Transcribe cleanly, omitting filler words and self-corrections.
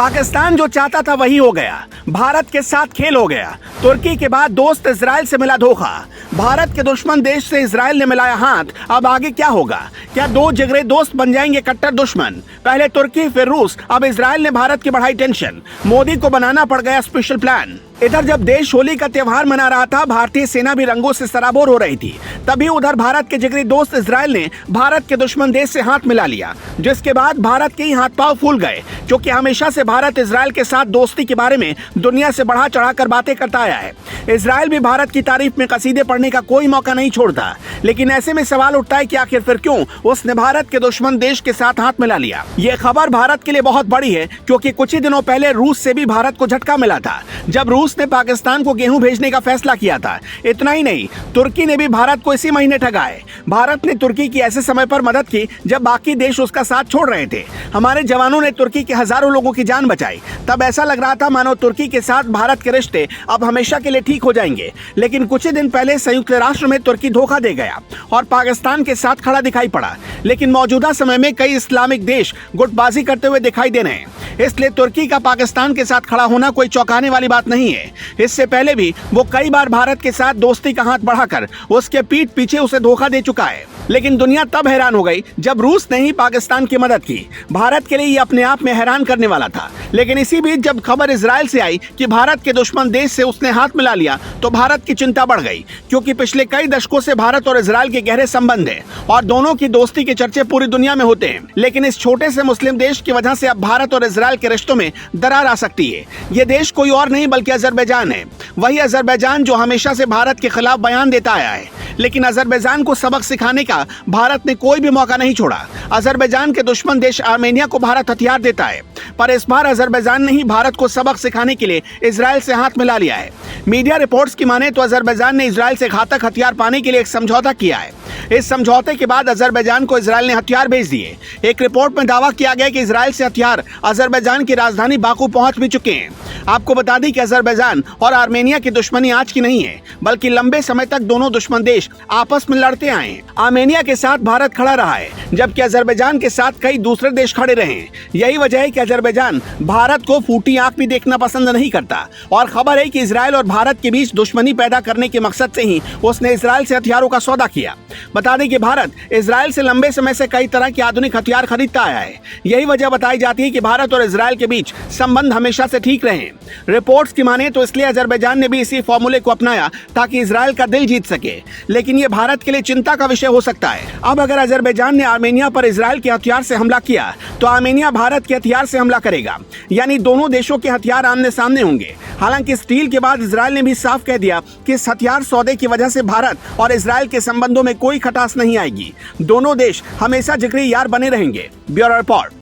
पाकिस्तान जो चाहता था वही हो गया। भारत के साथ खेल हो गया। तुर्की के बाद दोस्त इजराइल से मिला धोखा। भारत के दुश्मन देश से इजराइल ने मिलाया हाथ। अब आगे क्या होगा? क्या दो जिगरे दोस्त बन जाएंगे कट्टर दुश्मन? पहले तुर्की फिर रूस, अब इजराइल ने भारत की बढ़ाई टेंशन। मोदी को बनाना पड़ गया स्पेशल प्लान। इधर जब देश होली का त्योहार मना रहा था, भारतीय सेना भी रंगों से सराबोर हो रही थी। तभी उधर भारत के जिगरी दोस्त इजराइल ने भारत के दुश्मन देश से हाथ मिला लिया, जिसके बाद भारत के ही हाथ पांव फूल गए, क्योंकि हमेशा से भारत इजराइल के साथ दोस्ती के बारे में दुनिया से बढ़ा चढ़ाकर बातें करता आया है। इजराइल भी भारत की तारीफ में कसीदे पढ़ने का कोई मौका नहीं छोड़ता। लेकिन ऐसे में सवाल उठता है कि आखिर फिर क्यों उसने भारत के दुश्मन देश के साथ हाथ मिला लिया। ये खबर भारत के लिए बहुत बड़ी है, क्योंकि कुछ ही दिनों पहले रूस से भी भारत को झटका मिला था, जब रूस ने पाकिस्तान को गेहूं भेजने का फैसला किया था। इतना ही नहीं, तुर्की ने भी भारत को इसी महीने ठगाए। भारत ने तुर्की की ऐसे समय पर मदद की जब बाकी देश उसका साथ छोड़ रहे थे। हमारे जवानों ने तुर्की के हजारों लोगों की जान बचाई। तब ऐसा लग रहा था मानो तुर्की के साथ भारत के रिश्ते अब हमेशा के लिए ठीक हो जाएंगे। लेकिन कुछ ही दिन पहले संयुक्त राष्ट्र में तुर्की धोखा दे गया और पाकिस्तान के साथ खड़ा दिखाई पड़ा। लेकिन मौजूदा समय में कई इस्लामिक देश गुटबाजी करते हुए दिखाई दे रहे हैं, इसलिए तुर्की का पाकिस्तान के साथ खड़ा होना कोई चौंकाने वाली बात नहीं है। इससे पहले भी वो कई बार भारत के साथ दोस्ती का हाथ बढ़ाकर उसके पीठ पीछे उसे धोखा दे चुका है। लेकिन दुनिया तब हैरान हो गई जब रूस ने ही पाकिस्तान की मदद की। भारत के लिए ये अपने आप में हैरान करने वाला था। लेकिन इसी बीच जब खबर इजराइल से आई कि भारत के दुश्मन देश से उसने हाथ मिला लिया, तो भारत की चिंता बढ़ गई, क्योंकि पिछले कई दशकों से भारत और इजराइल के गहरे संबंध हैं और दोनों की दोस्ती के चर्चे पूरी दुनिया में होते हैं। लेकिन इस छोटे से मुस्लिम देश की वजह से अब भारत और इजराइल के रिश्तों में दरार आ सकती है। ये देश कोई और नहीं बल्कि अजरबैजान है। वही अजरबैजान जो हमेशा से भारत के खिलाफ बयान देता आया है। लेकिन अजरबैजान को सबक सिखाने का भारत ने कोई भी मौका नहीं छोड़ा। अजरबैजान के दुश्मन देश आर्मेनिया को भारत हथियार देता है, पर इस बार अजरबैजान ने ही भारत को सबक सिखाने के लिए इजराइल से हाथ मिला लिया है। मीडिया रिपोर्ट्स की माने तो अजरबैजान ने इजराइल से घातक हथियार पाने के लिए एक समझौता किया है। इस समझौते के बाद अजरबैजान को इजराइल ने हथियार भेज दिए। एक रिपोर्ट में दावा किया गया कि इजराइल से हथियार अजरबैजान की राजधानी बाकू पहुंच भी चुके हैं। आपको बता दें कि अजरबैजान और आर्मेनिया की दुश्मनी आज की नहीं है, बल्कि लंबे समय तक दोनों दुश्मन देश आपस में लड़ते आए हैं। आर्मेनिया के साथ भारत खड़ा रहा है, जबकि अजरबैजान के साथ कई दूसरे देश खड़े रहे हैं। यही वजह है कि अजरबैजान भारत को फूटी आंख भी देखना पसंद नहीं करता। और खबर है कि इजराइल और भारत के बीच दुश्मनी पैदा करने के मकसद से ही उसने इजराइल से हथियारों का सौदा किया। बता दें कि भारत इजराइल से लंबे समय से कई तरह के आधुनिक हथियार खरीदता आया है। यही वजह बताई जाती है कि भारत और इजराइल के बीच संबंध हमेशा से ठीक रहे। रिपोर्ट्स की माने तो इसलिए अजरबैजान ने भी इसी फॉर्मूले को अपनाया ताकि इजराइल का दिल जीत सके। लेकिन ये भारत के लिए चिंता का विषय हो सकता है। अब अगर अजरबैजान ने आर्मेनिया पर इजराइल के हथियार से हमला किया, तो आर्मेनिया भारत के हथियार से हमला करेगा, यानी दोनों देशों के हथियार आमने सामने होंगे। हालांकि इस डील के बाद इजराइल ने भी साफ कह दिया कि इस हथियार सौदे की वजह से भारत और इजराइल के संबंधों में कोई खटास नहीं आएगी। दोनों देश हमेशा जिगरी यार बने रहेंगे। Bureau report.